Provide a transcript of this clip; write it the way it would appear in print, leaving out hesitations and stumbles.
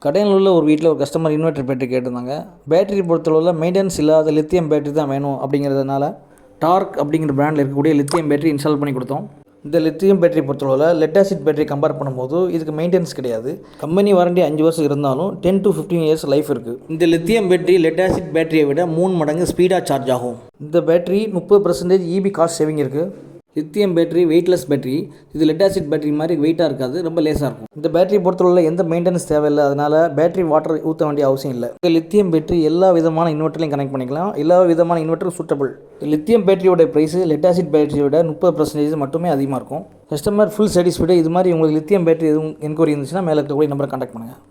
கடையில் உள்ள ஒரு வீட்டில் ஒரு கஸ்டமர் இன்வெர்ட்டர் பேட்டரி கேட்டிருந்தாங்க. பேட்டரி பொறுத்தளவில் மெயின்டெனன்ஸ் இல்லாத லித்தியம் பேட்டரி தான் வேணும் அப்படிங்கிறதுனால டார்க் அப்படிங்கிற பிராண்டில் இருக்கக்கூடிய லித்தியம் பேட்டரி இன்ஸ்டால் பண்ணி கொடுத்தோம். இந்த லித்தியம் பேட்டரி பொறுத்தளவில் லெட் ஆசிட் பேட்டரி கம்பேர் பண்ணும்போது இதுக்கு மெயின்டெனன்ஸ் கிடையாது. கம்பெனி வாரண்டி 5 வருஷம் இருந்தாலும் 10 to 15 இயர்ஸ் லைஃப் இருக்குது. இந்த லித்தியம் பேட்டரி லெட் ஆசிட் பேட்டரியை விட 3 மடங்கு ஸ்பீடாக சார்ஜ் ஆகும். இந்த பேட்டரி 30% EB காஸ்ட் சேவிங் இருக்குது. Lithium battery weightless battery. இது லெட் ஆசிட் பேட்டரி மாதிரி வெயிட்டாக இருக்காது, ரொம்ப லேஸாக இருக்கும். இந்த பேட்டரி பொறுத்தவரையில் எந்த மெயின்டெனன்ஸ் தேவையில்லை, அதனால் பேட்டரி வாட்டர் ஊற்ற வேண்டிய அவசியம் இல்லை. இந்த லித்தியம் பேட்டரி எல்லா விதமான இன்வெர்ட்டர்லையும் கனெக்ட் பண்ணிக்கலாம். எல்லா விதமான இன்வெர்ட்டர் சூட்டபிள். லித்தியம் பேட்டரியோட ப்ரைஸு லெட் ஆசிட் பேட்டரியை விட 30% மட்டுமே அதிகமாக இருக்கும். Customer full satisfied. இது மாதிரி உங்களுக்கு லித்தியம் பேட்டரி எதுவும் என்கொயரி இருந்துச்சுன்னா மேலே இருக்கக்கூடிய நம்பரை கான்டாக்ட் பண்ணுங்கள்.